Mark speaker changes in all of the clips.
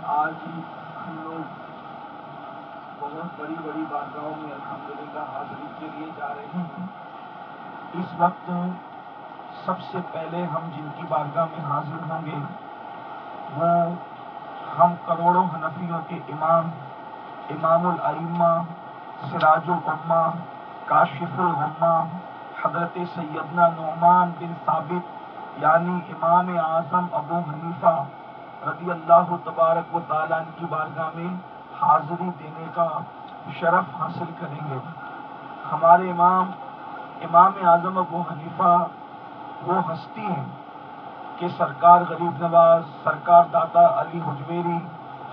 Speaker 1: آج ہم لوگ بہت بڑی بڑی بارگاہوں میں الحمدللہ حاضری کے لیے جا رہے ہیں۔ اس وقت سب سے پہلے ہم جن کی بارگاہ میں حاضر ہوں گے وہ ہم کروڑوں حنفیوں کے امام الائمہ، سراج الامہ، کاشف الغمہ، حضرت سیدنا نعمان بن ثابت یعنی امام اعظم ابو حنیفہ رضی اللہ تبارک و تعالیٰ کی بارگاہ میں حاضری دینے کا شرف حاصل کریں گے۔ ہمارے امام اعظم ابو حنیفہ وہ ہستی ہیں کہ سرکار غریب نواز، سرکار داتا علی حجویری،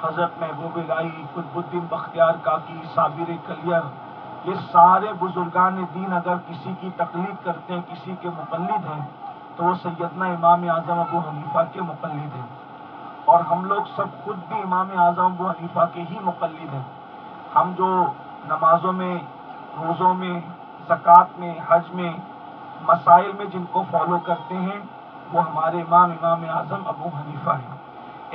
Speaker 1: حضرت محبوب الہی، قطب الدین بختیار کاکی، صابر کلیر، یہ سارے بزرگان دین اگر کسی کی تقلید کرتے ہیں، کسی کے مقلد ہیں، تو وہ سیدنا امام اعظم ابو حنیفہ کے مقلد ہیں۔ اور ہم لوگ سب خود بھی امام اعظم ابو حنیفہ کے ہی مقلد ہیں۔ ہم جو نمازوں میں، روزوں میں، زکوٰۃ میں، حج میں، مسائل میں جن کو فالو کرتے ہیں وہ ہمارے امام اعظم ابو حنیفہ ہیں۔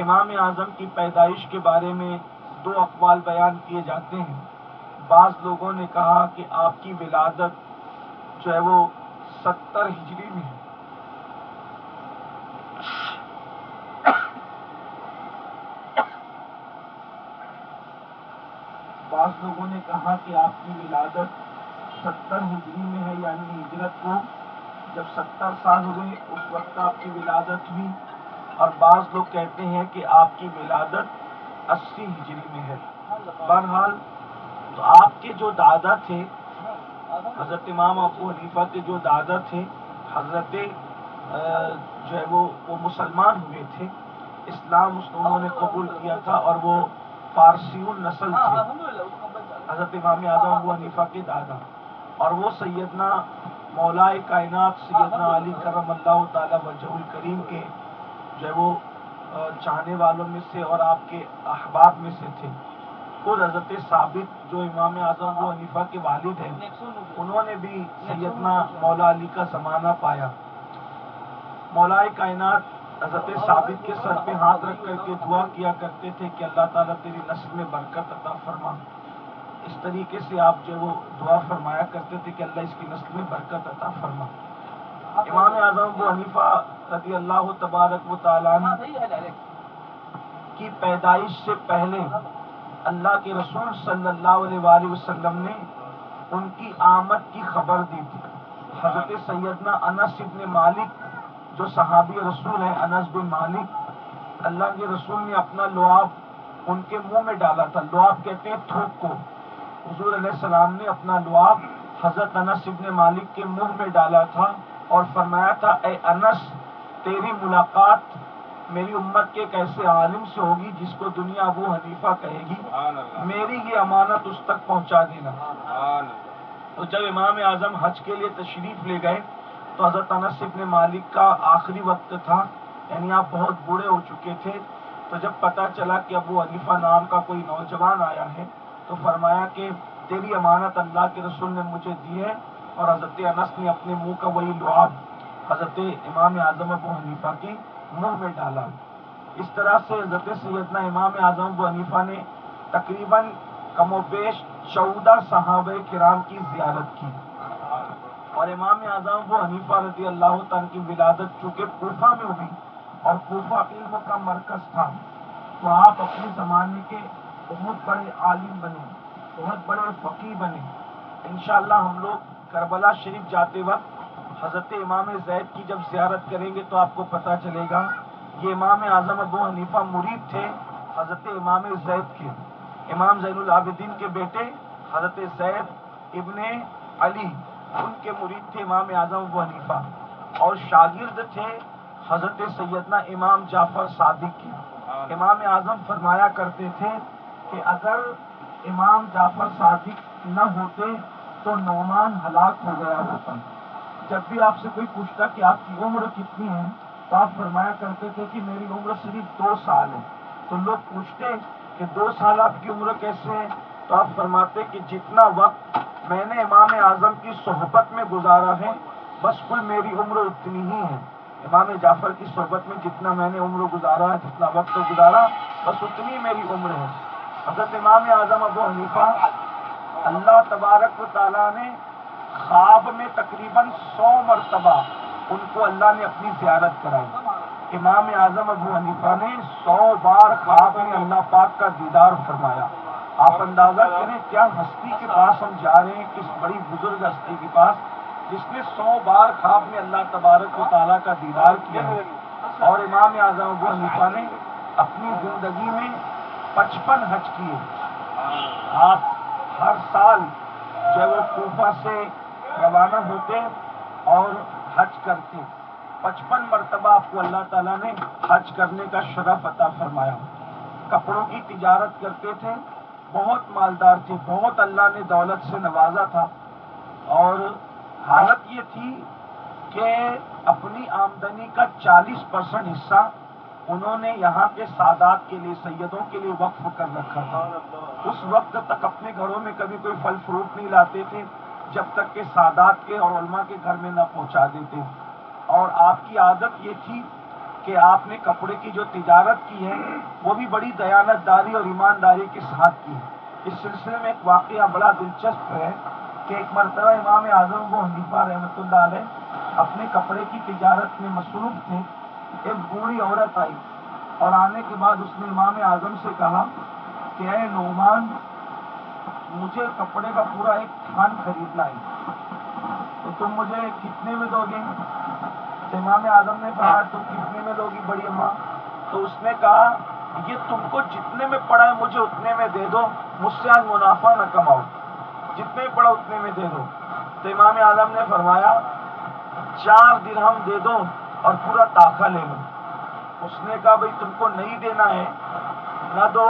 Speaker 1: امام اعظم کی پیدائش کے بارے میں دو اقوال بیان کیے جاتے ہیں۔ بعض لوگوں نے کہا کہ آپ کی ولادت جو ہے وہ 70 ہجری میں ہے۔ بعض لوگوں نے کہا کہ آپ کی ولادت 70 ہجری میں ہے، یعنی ہجرت کو جب 70 سال ہوئے اس وقت آپ کی ولادت ہوئی، اور بعض لوگ کہتے ہیں کہ آپ کی ولادت 80 ہجری میں ہے۔ بہرحال تو آپ کے جو دادا تھے، حضرت امام ابو حنیفہ کے جو دادا تھے، حضرت جو ہے وہ مسلمان ہوئے تھے، اسلام انہوں نے قبول کیا تھا، اور وہ فارسی النسل تھے، حضرت امام اعظم ابو حنیفہ کے دادا، اور وہ سیدنا مولائے کائنات سیدنا علی کرم اللہ تعالی وجہ الکریم کے جو ہے وہ چاہنے والوں میں سے اور آپ کے احباب میں سے تھے۔ خود حضرت ثابت جو امام اعظم ابو حنیفہ کے والد ہیں، انہوں نے بھی سیدنا مولا علی کا زمانہ پایا۔ مولائے کائنات حضرت ثابت کے سر پہ ہاتھ رکھ کر کے دعا کیا کرتے تھے کہ اللہ تعالیٰ تیری نسل میں برکت عطا فرما۔ اس طریقے سے آپ جو وہ دعا فرمایا کرتے تھے کہ اللہ اس کی نسل میں برکت عطا فرما۔ امام اعظم ابو حنیفہ رضی اللہ تبارک و تعالیٰ عنہ کی پیدائش سے پہلے اللہ کے رسول صلی اللہ علیہ وآلہ وسلم نے ان کی آمد کی خبر دی تھی۔ حضرت سیدنا انس بن مالک جو صحابی رسول ہیں، انس بن مالک، اللہ کے رسول نے اپنا لعاب ان کے منہ میں ڈالا تھا۔ لعاب کہتے ہیں تھوک کو۔ حضور علیہ السلام نے اپنا لعاب حضرت انس بن مالک کے منہ میں ڈالا تھا اور فرمایا تھا، اے انس، تیری ملاقات میری امت کے ایک ایسے عالم سے ہوگی جس کو دنیا ابو حنیفہ کہے گی، میری یہ امانت اس تک پہنچا دینا۔ تو جب امام اعظم حج کے لیے تشریف لے گئے تو حضرت انس بن مالک کا آخری وقت تھا، یعنی آپ بہت بوڑھے ہو چکے تھے۔ تو جب پتہ چلا کہ ابو حنیفہ نام کا کوئی نوجوان آیا ہے تو فرمایا کہ تیری امانت اللہ کے رسول نے مجھے دی ہے، اور حضرت انس نے اپنے منہ کا وہی لعاب حضرت امام اعظم ابو حنیفہ کے منہ میں ڈالا۔ اس طرح سے حضرت سیدنا امام اعظم ابو حنیفہ نے تقریباً کم و بیش 14 صحابہ کرام کی زیارت کی، اور امام اعظم ابو حنیفہ رضی اللہ تعالیٰ کی ولادت چونکہ کوفہ میں ہوئی اور کوفہ علم کا مرکز تھا، تو آپ اپنے زمانے کے بہت بڑے عالم بنے، بہت بڑے فقیہ بنے۔ انشاءاللہ ہم لوگ کربلا شریف جاتے وقت حضرت امام زید کی جب زیارت کریں گے تو آپ کو پتہ چلے گا یہ امام اعظم ابو حنیفہ مرید تھے حضرت امام زید کے۔ امام زین العابدین کے بیٹے حضرت زید ابن علی ان کے مرید تھے امام اعظم ابو حنیفہ، اور شاگرد تھے حضرت سیدنا امام جعفر صادق کی۔ امام اعظم فرمایا کرتے تھے کہ اگر امام جعفر صادق نہ ہوتے تو نعمان ہلاک ہو گیا ہوتا۔ جب بھی آپ سے کوئی پوچھتا کہ آپ کی عمر کتنی ہے تو آپ فرمایا کرتے تھے کہ میری عمر صرف 2 سال ہے۔ تو لوگ پوچھتے کہ 2 سال آپ کی عمر کیسے ہے، تو آپ فرماتے کہ جتنا وقت میں نے امام اعظم کی صحبت میں گزارا ہے بس کل میری عمر اتنی ہی ہے۔ امام جعفر کی صحبت میں جتنا میں نے عمر گزارا، جتنا وقت گزارا، بس اتنی میری عمر ہے۔ حضرت امام اعظم ابو حنیفہ اللہ تبارک و تعالیٰ نے خواب میں تقریباً 100 مرتبہ ان کو اللہ نے اپنی زیارت کرائی۔ امام اعظم ابو حنیفہ نے 100 بار خواب میں اللہ پاک کا دیدار فرمایا۔ آپ اندازہ کریں کیا ہستی کے پاس ہم جا رہے ہیں، کس بڑی بزرگ ہستی کے پاس جس نے 100 بار خواب میں اللہ تبارک و تعالیٰ کا دیدار کیا ہے۔ اور امام اعظم ابو حنیفہ نے اپنی زندگی میں 55 حج کیے۔ آپ ہر سال جب وہ کوفہ سے روانہ ہوتے اور حج کرتے، 55 مرتبہ آپ کو اللہ تعالیٰ نے حج کرنے کا شرف عطا فرمایا۔ کپڑوں کی تجارت کرتے تھے، بہت مالدار تھے، بہت اللہ نے دولت سے نوازا تھا، اور حالت یہ تھی کہ اپنی آمدنی کا 40% حصہ انہوں نے یہاں کے سادات کے لیے، سیدوں کے لیے وقف کر رکھا تھا۔ اس وقت تک اپنے گھروں میں کبھی کوئی پھل فروٹ نہیں لاتے تھے جب تک کہ سادات کے اور علماء کے گھر میں نہ پہنچا دیتے۔ اور آپ کی عادت یہ تھی کہ آپ نے کپڑے کی جو تجارت کی ہے وہ بھی بڑی دیانت داری اور ایمانداری کے ساتھ کی ہے۔ اس سلسلے میں ایک واقعہ بڑا دلچسپ ہے کہ ایک مرتبہ امام اعظم ابو حنیفہ رحمۃ اللہ علیہ اپنے کپڑے کی تجارت میں مصروف تھے۔ ایک بوڑھی عورت آئی اور آنے کے بعد اس نے امام اعظم سے کہا کہ اے نعمان، مجھے کپڑے کا پورا ایک تھان خریدنا ہے، تو تم مجھے کتنے میں دو گے؟ تو امام اعظم نے کہا تم کتنے میں دو گی بڑی اماں؟ تو اس نے کہا یہ تم کو جتنے میں پڑا ہے مجھے اتنے میں دے دو، مجھ سے آج منافع نہ کماؤ، جتنے میں پڑا اتنے میں دے دو۔ تو امام اعظم نے فرمایا 4 درہم دے دو اور پورا طاقہ لے لو۔ اس نے کہا بھئی تم کو نہیں دینا ہے نہ دو،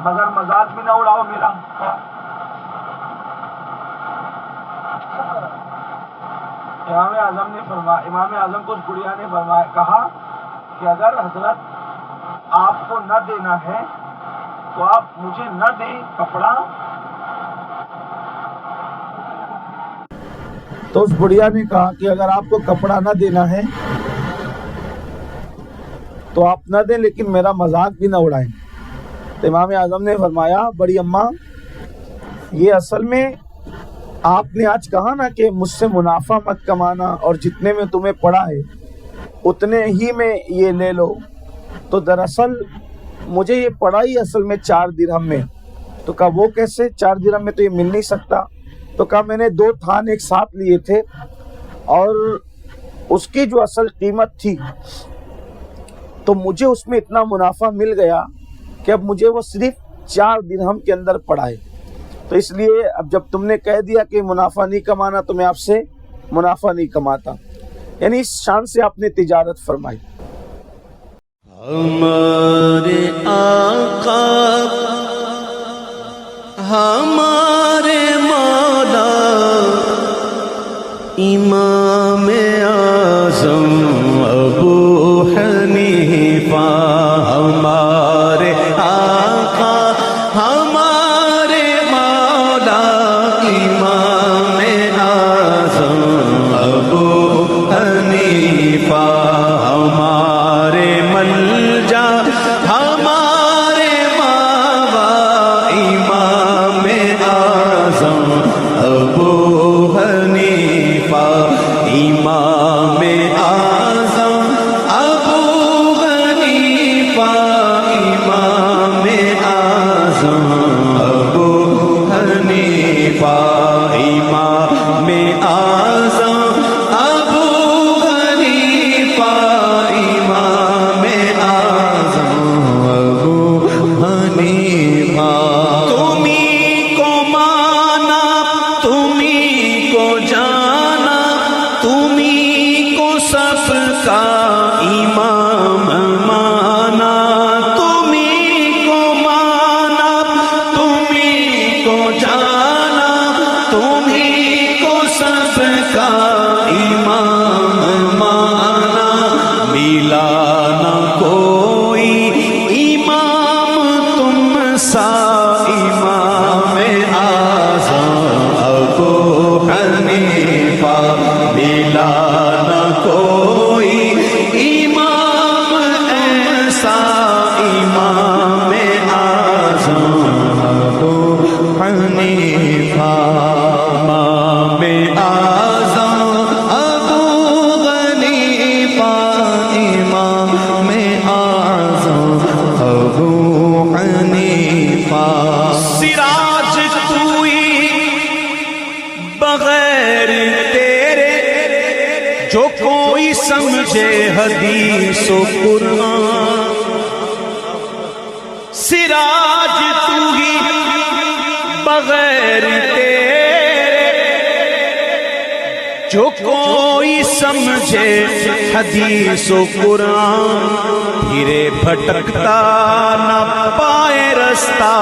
Speaker 1: مگر مزاج بھی نہ اڑاؤ میرا۔ امام اعظم کو اس بڑھیا نے کہا کہ اگر حضرت آپ کو نہ دینا ہے تو آپ مجھے نہ دیں کپڑا۔ تو اس بڑھیا نے کہا کہ اگر آپ کو کپڑا نہ دینا ہے تو آپ نہ دیں، لیکن میرا مذاق بھی نہ اڑائیں۔ تو امام اعظم نے فرمایا بڑی اماں، یہ اصل میں آپ نے آج کہا نا کہ مجھ سے منافع مت کمانا اور جتنے میں تمہیں پڑا ہے اتنے ہی میں یہ لے لو، تو دراصل مجھے یہ پڑا ہی اصل میں 4 درہم میں۔ تو کہا وہ کیسے؟ 4 درہم میں تو یہ مل نہیں سکتا۔ تو کہا میں نے 2 تھان ایک ساتھ لیے تھے اور اس کی جو اصل قیمت تھی تو مجھے اس میں اتنا منافع مل گیا کہ اب مجھے وہ صرف 4 درہم کے اندر پڑا ہے۔ تو اس لیے اب جب تم نے کہہ دیا کہ منافع نہیں کمانا تو میں آپ سے منافع نہیں کماتا۔ یعنی اس شان سے آپ نے تجارت فرمائی۔
Speaker 2: ہمارے آقا ہمارے مولا امام اعظم ابو حنیفہ، ہمارے آقا ہمارے مولا امام اعظم ابو حنیفہ، ہمارے ملجا ہمارے بابا امام اعظم ابو حنیفہ، امام اعظم ابو حنیفہ، امام اعظم ابو حنیفہ، امام اعظم ابو حنیفہ، امام اعظم ابو حنیفہ۔ تمہیں کو مانا تمہیں کو جانا تمہیں کو سب کا امام مانا، تمہیں کو مانا تمہیں کو جانا تمہیں کو سب کا امام مانا، ملا نہ کوئی امام تم سا امام اعظم ابو حنیفہ، ملا نہ کوئی امام ایسا امام سمجھے حدیث و قرآن، سراج تو ہی بغیر تیرے، جو کوئی سمجھے حدیث و قرآن، پھرے بھٹکتا نہ پائے رستہ،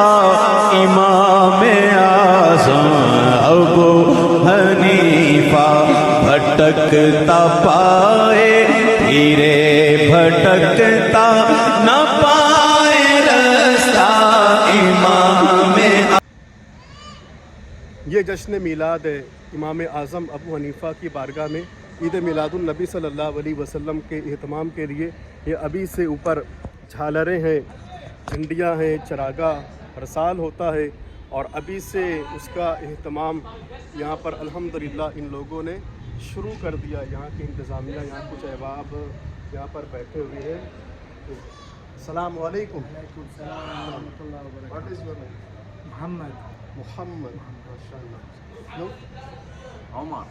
Speaker 2: امام اعظم ابو حنیفہ بھٹکتا پائے، پھرے بھٹکتا نہ پائے رستہ، امام۔
Speaker 3: یہ جشن میلاد امام اعظم ابو حنیفہ کی بارگاہ میں عید میلاد النبی صلی اللہ علیہ وسلم کے اہتمام کے لیے یہ ابھی سے اوپر جھالریں ہیں، جھنڈیاں ہیں، چراغاہ رسال ہوتا ہے، اور ابھی سے اس کا اہتمام یہاں پر الحمدللہ ان لوگوں نے شروع کر دیا۔ یہاں کی انتظامیہ، یہاں کچھ احباب یہاں پر بیٹھے ہوئے ہیں۔ السلام علیکم۔ What is your name? محمد، ماشاء اللہ۔ عمر،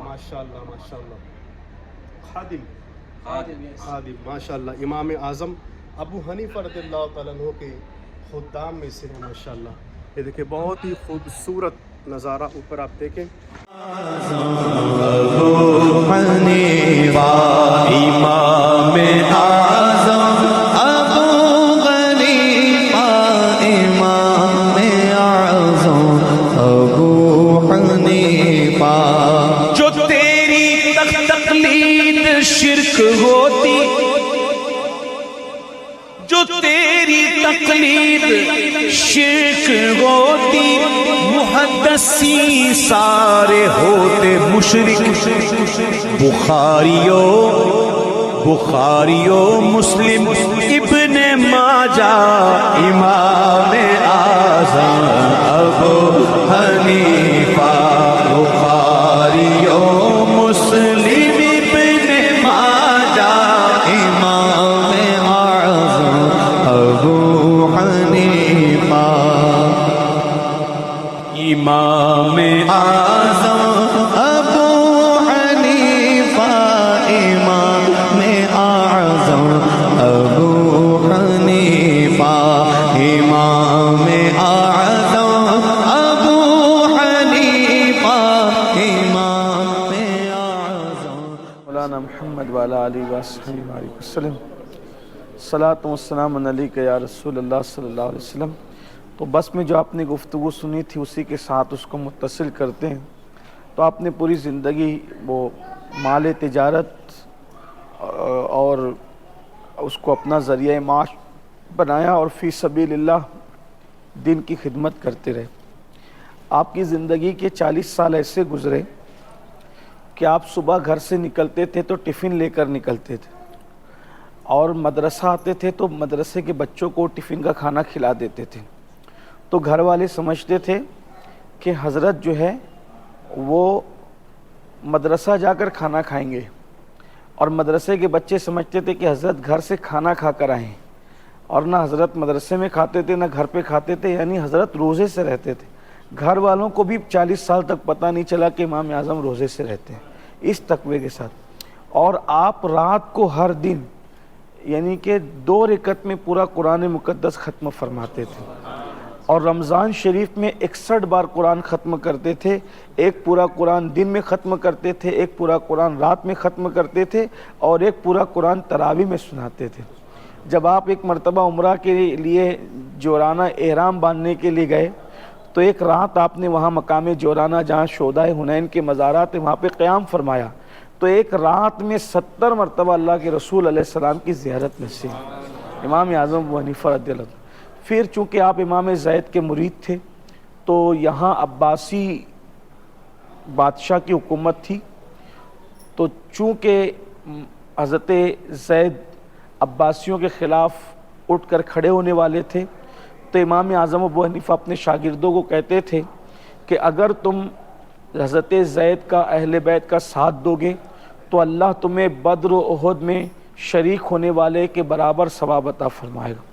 Speaker 3: ماشاء اللہ ماشاء اللہ۔ خادم، ماشاء اللہ۔ امام اعظم ابو حنیفہ رضی اللہ تعالیٰ عنہ کے خدام میں سے ہیں ماشاء اللہ۔ یہ دیکھیں بہت ہی خوبصورت نظارہ اوپر آپ دیکھیں۔
Speaker 2: ابو حنیفہ امام اعظم ابو حنیفہ امام اعظم ابو حنیفہ، جو تیری تقلید شرک ہوتی، جو تیری تقلید شرک ہوتی، محدثین سارے ہوتے مشرک، بخاریو مسلم ابن ماجہ، امام اعظم ابو حنیفہ، بخاریو مسلم ابن ماجہ، امام اعظم ابو حنیفہ، امام اعظم ابو حنیفہ، امام اعظم ابو حنیفہ، امام اعظم ابو حنیفہ، امام اعظم۔
Speaker 1: مولانا محمد وعلی آلہ وصحبہ وسلم، صلاۃ و السلام علیک یا رسول اللہ صلی اللہ علیہ وسلم۔ تو بس میں جو آپ نے گفتگو سنی تھی اسی کے ساتھ اس کو متصل کرتے ہیں۔ تو آپ نے پوری زندگی وہ مال تجارت اور اس کو اپنا ذریعہ معاش بنایا اور فی سبیل اللہ دین کی خدمت کرتے رہے۔ آپ کی زندگی کے 40 سال ایسے گزرے کہ آپ صبح گھر سے نکلتے تھے تو ٹفن لے کر نکلتے تھے، اور مدرسہ آتے تھے تو مدرسے کے بچوں کو ٹفن کا کھانا کھلا دیتے تھے۔ تو گھر والے سمجھتے تھے کہ حضرت جو ہے وہ مدرسہ جا کر کھانا کھائیں گے، اور مدرسے کے بچے سمجھتے تھے کہ حضرت گھر سے کھانا کھا کر آئیں، اور نہ حضرت مدرسے میں کھاتے تھے نہ گھر پہ کھاتے تھے، یعنی حضرت روزے سے رہتے تھے۔ گھر والوں کو بھی 40 سال تک پتہ نہیں چلا کہ امام اعظم روزے سے رہتے ہیں، اس تقوی کے ساتھ۔ اور آپ رات کو ہر دن یعنی کہ 2 رکعت میں پورا قرآن مقدس ختم فرماتے تھے، اور رمضان شریف میں 61 بار قرآن ختم کرتے تھے۔ ایک پورا قرآن دن میں ختم کرتے تھے، ایک پورا قرآن رات میں ختم کرتے تھے، اور ایک پورا قرآن تراویح میں سناتے تھے۔ جب آپ ایک مرتبہ عمرہ کے لیے جورانہ احرام باندھنے کے لیے گئے تو ایک رات آپ نے وہاں مقام جورانہ جہاں شہدائے حنین کے مزارات ہیں وہاں پہ قیام فرمایا، تو ایک رات میں 70 مرتبہ اللہ کے رسول علیہ السلام کی زیارت نصیب، امام اعظم ابو حنیفہ رضی اللہ عنہ۔ پھر چونکہ آپ امام زید کے مرید تھے تو یہاں عباسی بادشاہ کی حکومت تھی، تو چونکہ حضرت زید عباسیوں کے خلاف اٹھ کر کھڑے ہونے والے تھے، تو امام اعظم ابو حنیفہ اپنے شاگردوں کو کہتے تھے کہ اگر تم حضرت زید کا اہل بیت کا ساتھ دو گے تو اللہ تمہیں بدر و احد میں شریک ہونے والے کے برابر ثواب عطا فرمائے گا۔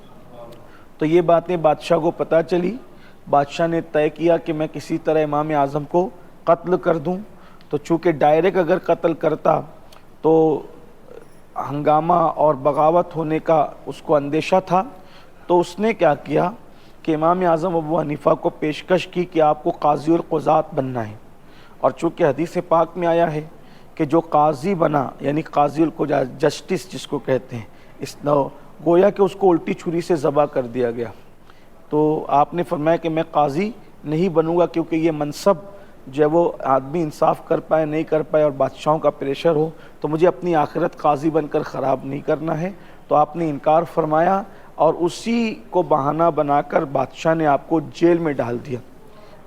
Speaker 1: تو یہ باتیں بادشاہ کو پتہ چلی، بادشاہ نے طے کیا کہ میں کسی طرح امام اعظم کو قتل کر دوں۔ تو چونکہ ڈائریکٹ اگر قتل کرتا تو ہنگامہ اور بغاوت ہونے کا اس کو اندیشہ تھا، تو اس نے کیا کیا کہ امام اعظم ابو حنیفہ کو پیشکش کی کہ آپ کو قاضی القضات بننا ہے، اور چونکہ حدیث پاک میں آیا ہے کہ جو قاضی بنا یعنی قاضی القضات، جسٹس جس کو کہتے ہیں، اس گویا کہ اس کو الٹی چھری سے ذبح کر دیا گیا۔ تو آپ نے فرمایا کہ میں قاضی نہیں بنوں گا، کیونکہ یہ منصب جو ہے وہ آدمی انصاف کر پائے نہیں کر پائے اور بادشاہوں کا پریشر ہو، تو مجھے اپنی آخرت قاضی بن کر خراب نہیں کرنا ہے۔ تو آپ نے انکار فرمایا، اور اسی کو بہانہ بنا کر بادشاہ نے آپ کو جیل میں ڈال دیا۔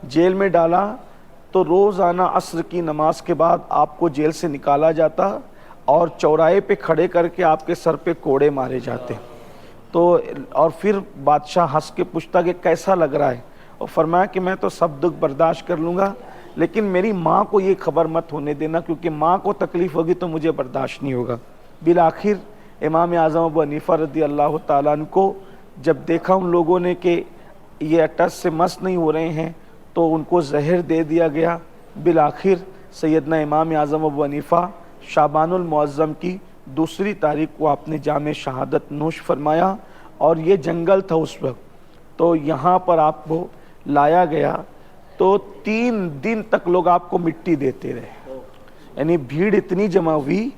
Speaker 1: جیل میں ڈالا تو روزانہ عصر کی نماز کے بعد آپ کو جیل سے نکالا جاتا اور چوراہے پہ کھڑے کر کے آپ کے سر پہ کوڑے مارے جاتے۔ تو اور پھر بادشاہ ہنس کے پوچھتا کہ کیسا لگ رہا ہے، اور فرمایا کہ میں تو سب دکھ برداشت کر لوں گا، لیکن میری ماں کو یہ خبر مت ہونے دینا، کیونکہ ماں کو تکلیف ہوگی تو مجھے برداشت نہیں ہوگا۔ بالآخر امام اعظم ابو حنیفہ رضی اللہ تعالیٰ عنہ کو جب دیکھا ان لوگوں نے کہ یہ اٹس سے مس نہیں ہو رہے ہیں، تو ان کو زہر دے دیا گیا۔ بالآخر سیدنا امام اعظم ابو حنیفہ شعبان المعظم کی 2 تاریخ کو آپ نے جام شہادت نوش فرمایا، اور یہ جنگل تھا اس وقت، تو یہاں پر آپ کو لایا گیا، تو 3 دن تک لوگ آپ کو مٹی دیتے رہے، یعنی بھیڑ اتنی جمع ہوئی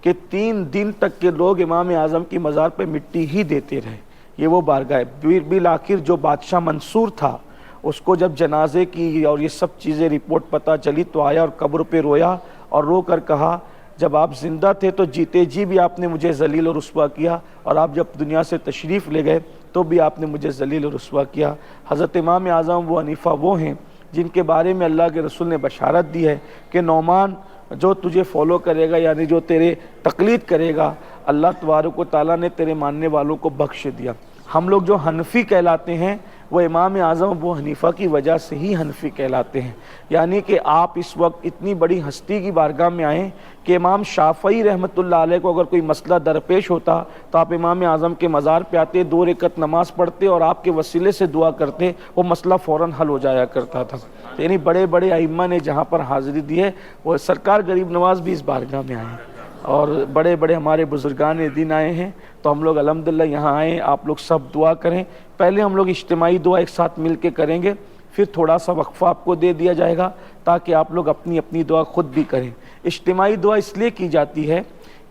Speaker 1: کہ 3 دن تک کے لوگ امام اعظم کی مزار پہ مٹی ہی دیتے رہے۔ یہ وہ بارگاہ ہے۔ بالآخر جو بادشاہ منصور تھا، اس کو جب جنازے کی اور یہ سب چیزیں رپورٹ پتہ چلی تو آیا اور قبر پہ رویا، اور رو کر کہا جب آپ زندہ تھے تو جیتے جی بھی آپ نے مجھے ذلیل و رسوا کیا، اور آپ جب دنیا سے تشریف لے گئے تو بھی آپ نے مجھے ذلیل و رسوا کیا۔ حضرت امام اعظم ابو حنیفہ وہ ہیں جن کے بارے میں اللہ کے رسول نے بشارت دی ہے کہ نعمان جو تجھے فالو کرے گا، یعنی جو تیرے تقلید کرے گا، اللہ تبارک و تعالیٰ نے تیرے ماننے والوں کو بخش دیا۔ ہم لوگ جو حنفی کہلاتے ہیں وہ امام اعظم ابو حنیفہ کی وجہ سے ہی حنفی کہلاتے ہیں، یعنی کہ آپ اس وقت اتنی بڑی ہستی کی بارگاہ میں آئیں کہ امام شافعی رحمۃ اللہ علیہ کو اگر کوئی مسئلہ درپیش ہوتا تو آپ امام اعظم کے مزار پہ آتے، 2 رکعت نماز پڑھتے اور آپ کے وسیلے سے دعا کرتے، وہ مسئلہ فوراً حل ہو جایا کرتا تھا۔ یعنی بڑے بڑے ائمہ نے جہاں پر حاضری دی ہے، وہ سرکار غریب نواز بھی اس بارگاہ میں آئے ہیں، اور بڑے بڑے ہمارے بزرگان دین آئے ہیں، تو ہم لوگ الحمدللہ یہاں آئے، آپ لوگ سب دعا کریں۔ پہلے ہم لوگ اجتماعی دعا ایک ساتھ مل کے کریں گے، پھر تھوڑا سا وقفہ آپ کو دے دیا جائے گا تاکہ آپ لوگ اپنی اپنی دعا خود بھی کریں۔ اجتماعی دعا اس لیے کی جاتی ہے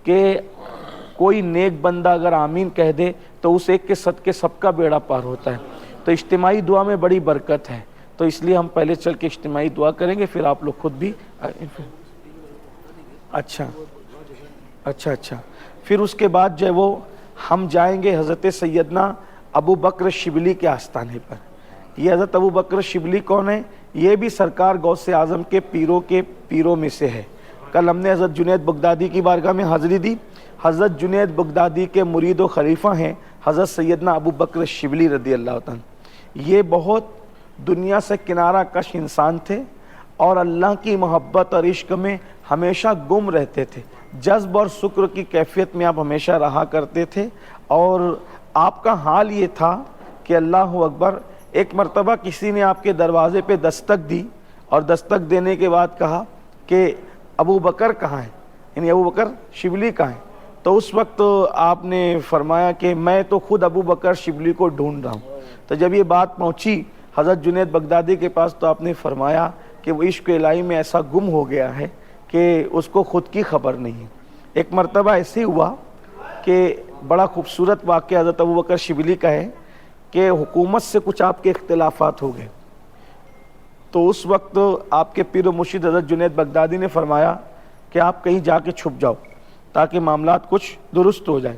Speaker 1: کہ کوئی نیک بندہ اگر آمین کہہ دے تو اس ایک کے صدقے سب کا بیڑا پار ہوتا ہے، تو اجتماعی دعا میں بڑی برکت ہے، تو اس لیے ہم پہلے چل کے اجتماعی دعا کریں گے، پھر آپ لوگ خود بھی۔ اچھا، پھر اس کے بعد جو ہے وہ ہم جائیں گے حضرت سیدنا ابو بکر شبلی کے آستانے پر۔ یہ حضرت ابو بکر شبلی کون ہے؟ یہ بھی سرکار غوث اعظم کے پیروں میں سے ہے۔ کل ہم نے حضرت جنید بغدادی کی بارگاہ میں حاضری دی۔ حضرت جنید بغدادی کے مرید و خلیفہ ہیں حضرت سیدنا ابو بکر شبلی رضی اللہ عنہ۔ یہ بہت دنیا سے کنارہ کش انسان تھے، اور اللہ کی محبت اور عشق میں ہمیشہ گم رہتے تھے، جذب اور شکر کی کیفیت میں آپ ہمیشہ رہا کرتے تھے، اور آپ کا حال یہ تھا کہ اللہ اکبر، ایک مرتبہ کسی نے آپ کے دروازے پہ دستک دی، اور دستک دینے کے بعد کہا کہ ابو بکر کہاں ہے، یعنی ابو بکر شبلی کہاں ہے؟ تو اس وقت آپ نے فرمایا کہ میں تو خود ابو بکر شبلی کو ڈھونڈ رہا ہوں۔ تو جب یہ بات پہنچی حضرت جنید بغدادی کے پاس تو آپ نے فرمایا کہ وہ عشق الہی میں ایسا گم ہو گیا ہے کہ اس کو خود کی خبر نہیں ہے۔ ایک مرتبہ ایسے ہوا کہ بڑا خوبصورت واقعہ حضرت ابو بکر شبلی کا ہے کہ حکومت سے کچھ آپ کے اختلافات ہو گئے، تو اس وقت آپ کے پیر و مرشد حضرت جنید بغدادی نے فرمایا کہ آپ کہیں جا کے چھپ جاؤ تاکہ معاملات کچھ درست ہو جائیں۔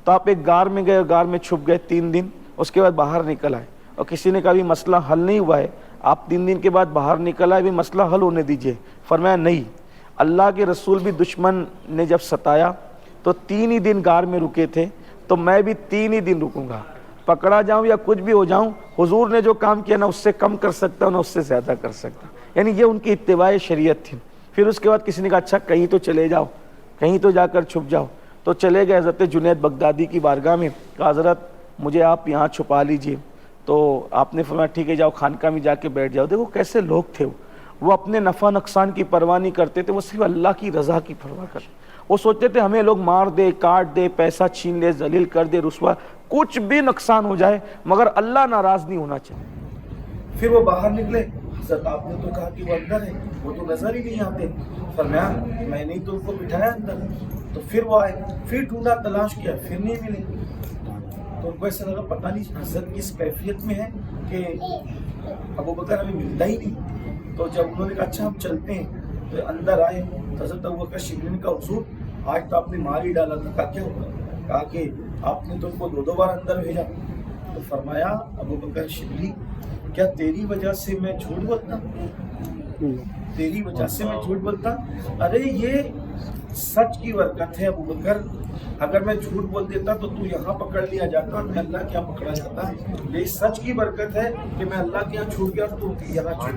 Speaker 1: تو آپ ایک غار میں گئے اور غار میں چھپ گئے 3 دن، اس کے بعد باہر نکل آئے، اور کسی نے کہا بھی مسئلہ حل نہیں ہوا ہے، آپ 3 دن کے بعد باہر نکل آئے، بھی مسئلہ حل ہونے دیجئے۔ فرمایا نہیں، اللہ کے رسول بھی دشمن نے جب ستایا تو 3 ہی دن غار میں رکے تھے، تو میں بھی 3 ہی دن رکوں گا، پکڑا جاؤں یا کچھ بھی ہو جاؤں، حضور نے جو کام کیا نہ اس سے کم کر سکتا نہ اس سے زیادہ کر سکتا۔ یعنی یہ ان کی اتباع شریعت تھی۔ پھر اس کے بعد کسی نے کہا اچھا کہیں تو چلے جاؤ، کہیں تو جا کر چھپ جاؤ، تو چلے گئے حضرت جنید بغدادی کی بارگاہ میں، کہا حضرت مجھے آپ یہاں چھپا لیجئے۔ تو آپ نے فرمایا ٹھیک ہے جاؤ خانقاہ میں جا کے بیٹھ جاؤ۔ دیکھو کیسے لوگ تھے وہ، وہ اپنے نفع نقصان کی پرواہ نہیں کرتے تھے، وہ صرف اللہ کی رضا کی پرواہ کرتے۔ وہ سوچتے تھے ہمیں لوگ مار دے، کاٹ دے، پیسہ چھین لے، ذلیل کر دے، رسوا، کچھ بھی نقصان ہو جائے مگر اللہ ناراض نہیں ہونا چاہیے۔ پھر وہ باہر نکلے، حضرت آپ نے تو کہا کہ وہ اندر ہے، وہ تو نظر ہی نہیں آتے۔ فرمایا میں نے تو ان کو بٹھایا اندر، تو پھر وہ آئے، پھر ڈھونڈا، تلاش کیا، پھر نہیں ملے۔ تو ان کو ایسا لگا پتہ نہیں حضرت کس کیفیت میں ہے کہ ابو بکر ہمیں ملتا ہی نہیں۔ تو جب انہوں نے کہا اچھا ہم چلتے ہیں، تو اندر آئے تو حضرت ابو بکر شبلی نے کہا حضور آج تو آپ نے مار ہی ڈالا تھا۔ کہا کیا ہوا؟ کہا کہ آپ نے تو ان کو 2 بار اندر بھیجا۔ تو فرمایا ابو بکر شبلی کیا تیری وجہ سے میں جھوٹ بولتا؟ تیری وجہ سے میں جھوٹ بولتا؟ ارے یہ سچ کی برکت ہے ابو بکر، اگر میں جھوٹ بول دیتا تو تو یہاں پکڑ لیا جاتا اور میں اللہ کیا پکڑا جاتا۔ یہ سچ کی برکت ہے کہ میں اللہ کے یہاں چھوٹ گیا تو یہاں چھوٹ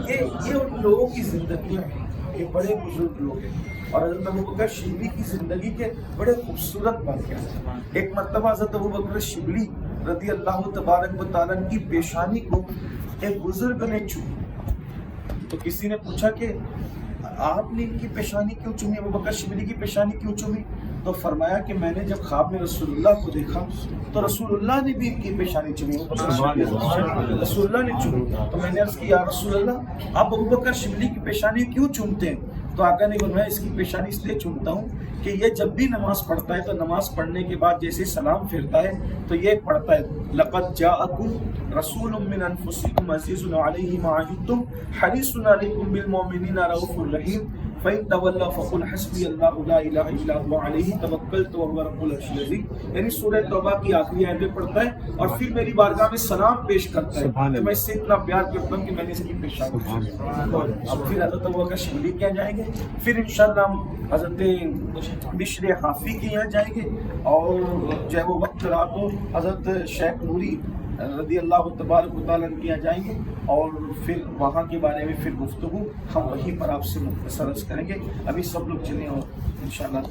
Speaker 1: گیا۔ یہ ان لوگوں کی زندگیاں ہیں، یہ بڑے بزرگ لوگ ہیں۔ اور حضرت ابو بکر شبلی کی زندگی کے بڑے خوبصورت واقعات ہیں۔ ایک مرتبہ حضرت ابو بکر شبلی رضی اللہ تبارک و تعالیٰ کی پیشانی کو ایک بزرگ نے چومی۔ تو کسی نے پوچھا کہ آپ نے ان کی پیشانی کیوں چومی، ابو بکر شبلی کی پیشانی کیوں چومی؟ تو فرمایا کہ میں نے جب خواب میں رسول اللہ کو دیکھا تو رسول اللہ نے بھی ان کی پیشانی چومی، رسول اللہ نے چومی۔ تو میں نے عرض کی یا رسول اللہ آپ ابو بکر شبلی کی پیشانی کیوں چومتے ہیں؟ تو آقا نے فرمایا اس کی پیشانی اس لیے چومتا ہوں کہ یہ جب بھی نماز پڑھتا ہے تو نماز پڑھنے کے بعد جیسے سلام پھیرتا ہے تو یہ پڑھتا ہے لقد جاءکم رسول من انفسکم عزیز علیہ ما عنتم حریص علیکم بالمؤمنین رؤوف رحیم فإن تولوا فقل حسبی اللہ لا الہ الا هو علیہ توکلت وهو رب العرش العظیم۔ یعنی سورہ توبہ کی آخری آیتیں پڑھتا ہے اور پھر میری بارگاہ میں سلام پیش کرتا ہے تو میں اس سے اتنا پیار کرتا ہوں کہ میں نے اس کی پیشانی چومی۔ اب پھر حضرت ابو بکر شبلی کیا جائیں گے، پھر انشاءاللہ ہم حضرت بشر حافی کے یہاں جائیں گے اور جو ہے وہ وقت رات کو حضرت شیخ نوری رضی اللہ تبارک و تعالیٰ کے یہاں جائیں گے اور پھر وہاں کے بارے میں پھر گفتگو ہم وہیں پر آپ سے مختصر عرض کریں گے۔ ابھی سب لوگ چلیں اور انشاءاللہ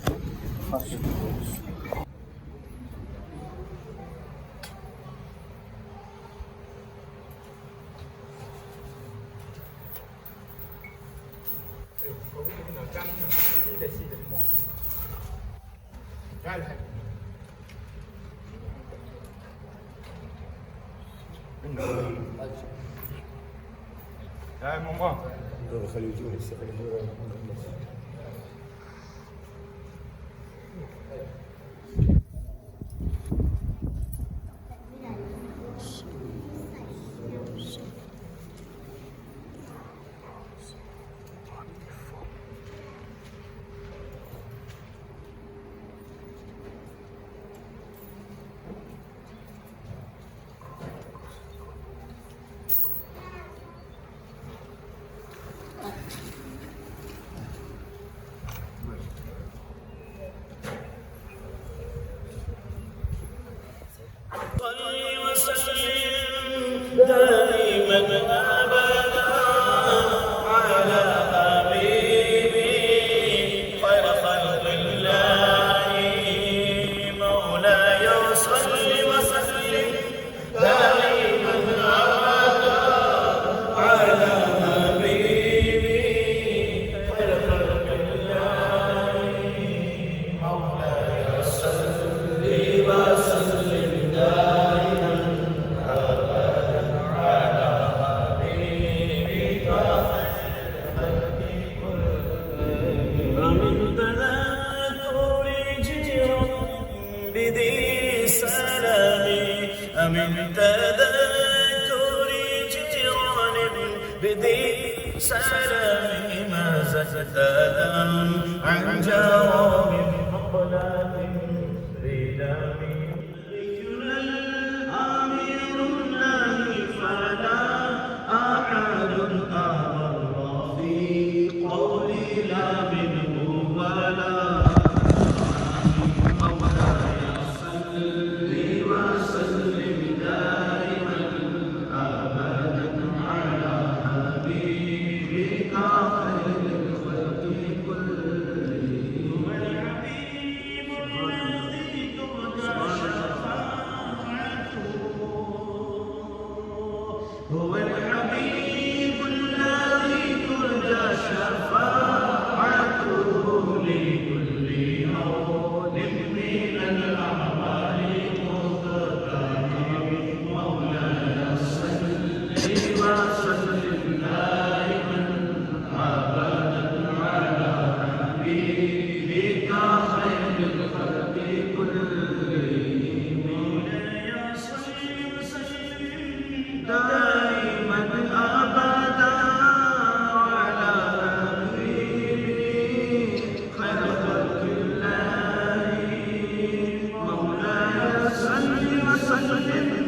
Speaker 1: وسلم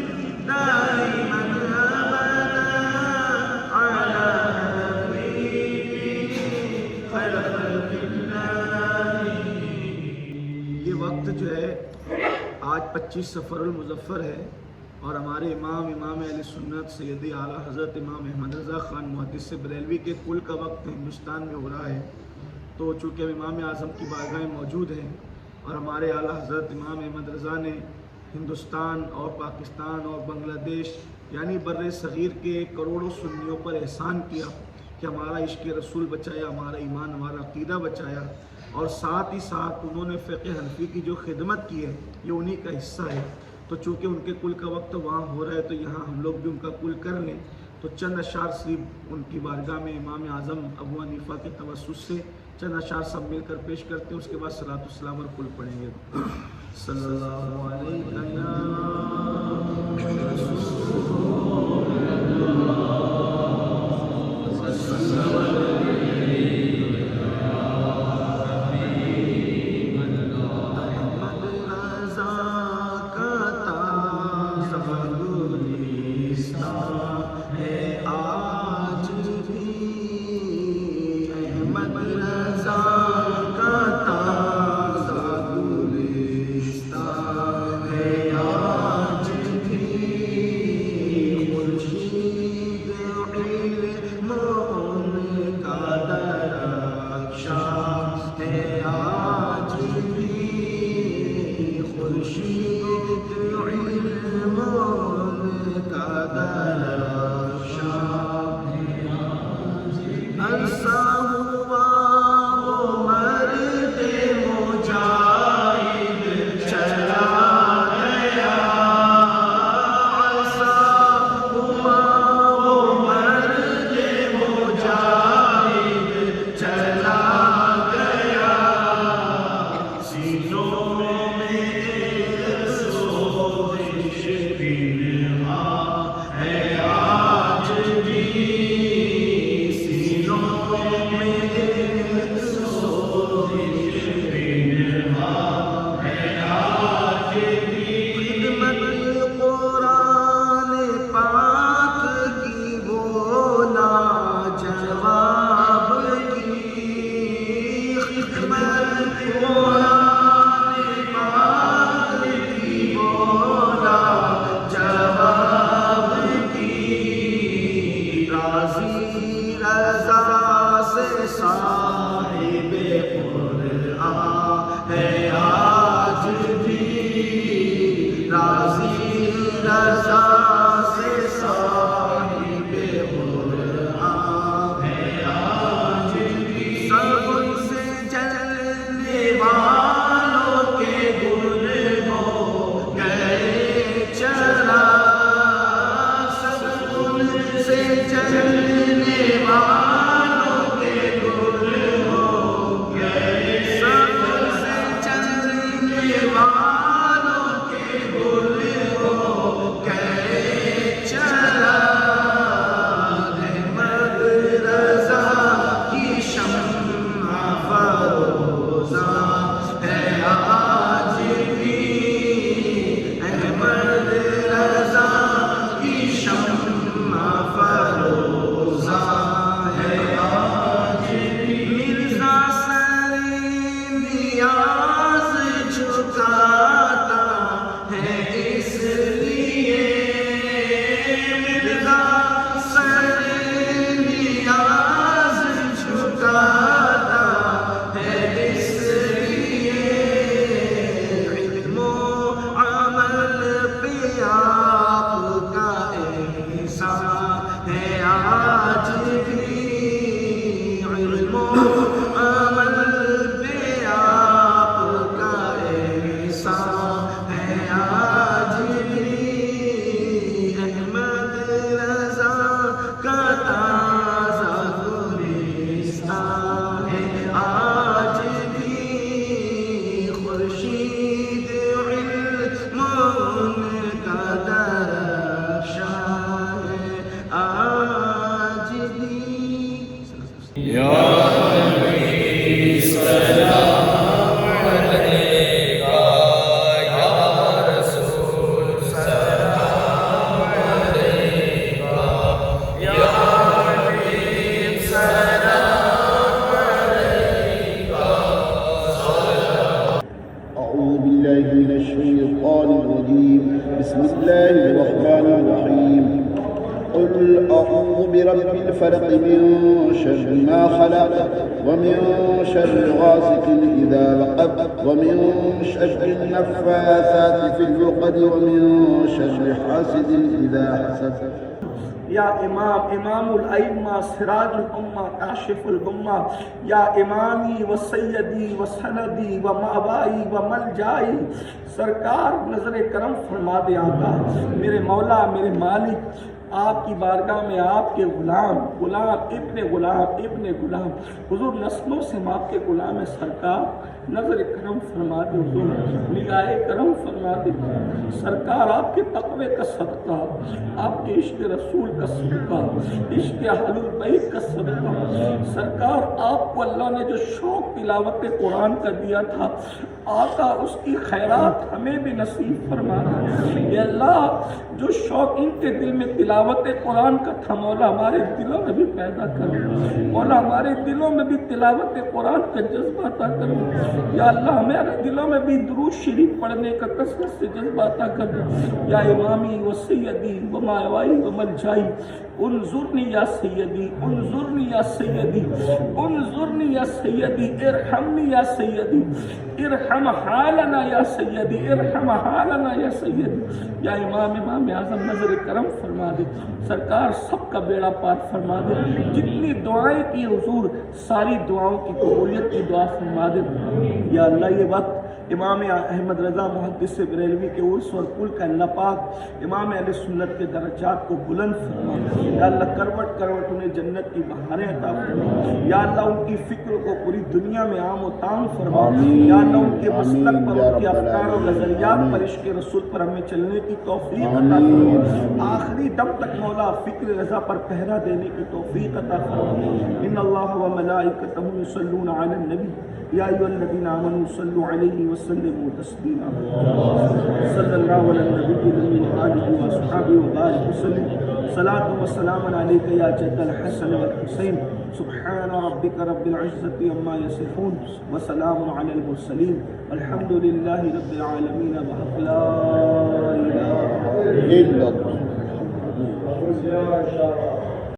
Speaker 1: دائما أبدا على حبيبه خير خلق الله. یہ وقت جو ہے آج 25 صفر المظفر ہے اور ہمارے امام اہل سنت سیدی اعلیٰ حضرت امام احمد رضا خان محدث بریلوی کے کل کا وقت ہندوستان میں ہو رہا ہے. تو چونکہ ہم امام اعظم کی بارگاہیں موجود ہیں اور ہمارے اعلیٰ حضرت امام احمد رضا نے ہندوستان اور پاکستان اور بنگلہ دیش یعنی بر صغیر کے کروڑوں سنیوں پر احسان کیا کہ ہمارا عشق رسول بچایا، ہمارا ایمان، ہمارا عقیدہ بچایا، اور ساتھ ہی ساتھ انہوں نے فقہ حنفی کی جو خدمت کی ہے یہ انہی کا حصہ ہے. تو چونکہ ان کے کل کا وقت وہاں ہو رہا ہے تو یہاں ہم لوگ بھی ان کا کل کر لیں. تو چند اشعار صرف ان کی بارگاہ میں امام اعظم ابو حنیفہ کے توسط سے چند اشعار سب مل کر پیش کرتے ہیں. اس کے بعد صلاۃ والسلام اور کل پڑھیں گے. صلی اللہ علیہ
Speaker 4: الشيطان الرجيم بسم الله الرحمن الرحيم قل أعوذ برب الفلق من شر ما خلق ومن شر غاسق إذا وقب ومن شر النفاثات في العقد ومن شر حاسد إذا حسد
Speaker 1: یا امام امام الائمہ سراج الامہ کاشف الغمہ یا امامی و سیدی و سندی و مأوائی و ملجائی سرکار نظر کرم فرما دے آقا میرے مولا میرے مالک آپ کی بارگاہ میں آپ کے غلام غلام حضور نسلوں سے آپ کے غلام سرکار نظر کرم فرما دے حضور نگاہ کرم فرما دے سرکار آپ کے تقوی کا صدقہ آپ کے عشق رسول کا صدقہ عشق اہل البیت کا صدقہ سرکار آپ کو اللہ نے جو شوق تلاوت قرآن کا دیا تھا آقا اس کی خیرات ہمیں بھی نصیب فرما دے یا اللہ جو شوق ان کے دل میں تلاوت قرآن کا تھا مولا ہمارے دلوں میں بھی پیدا کرو مولا ہمارے دلوں میں بھی تلاوت قرآن کا جذبہ عطا کرو یا اللہ ہمارے دلوں میں بھی درود شریف پڑھنے کا کثرت سے جذبہ عطا کرو یا امامی و سیدی و ماوائی و ملجائی انظرنی یا سیدی انظرنی یا سیدی انظرنی یا سیدی ارحمنی یا سیدی ارحم حالنا یا سیدی ارحم حالنا یا سیدی یا امام اعظم نظر کرم فرما دے سرکار سب کا بیڑا پار فرما دے جتنی دعائیں کی حضور ساری دعاؤں کی قبولیت کی دعا فرما دے یا اللہ یہ وقت امام احمد رضا محدث بریلوی کے عرس اور کل کا اللہ پاک امام اہل سنت کے درجات کو بلند فرما یا اللہ کروٹ کروٹ انہیں جنت کی بہاریں عطا فرما یا اللہ ان کی فکر کو پوری دنیا میں عام و تام فرما یا اللہ ان کے مسلک پر ان کے افکار و نظریات پر عشق رسول پر ہمیں چلنے کی توفیق عطا فرما آخری دم تک مولا فکر رضا پر پہرا دینے کی توفیق عطا فرما ان اللہ و ملائکتہ یصلون علی النبی یا ایھا الذین آمنوا صلوا علیہ وسلموا تسلیما صلی اللہ علی النبی وآلہ وصحبہ وبارک وسلم صلاۃ و سلام علیک یا جد الحسن والحسین سبحان ربک رب العزة عما یصفون وسلام علی المرسلین الحمد للہ رب العالمین وحق لا الہ الا اللہ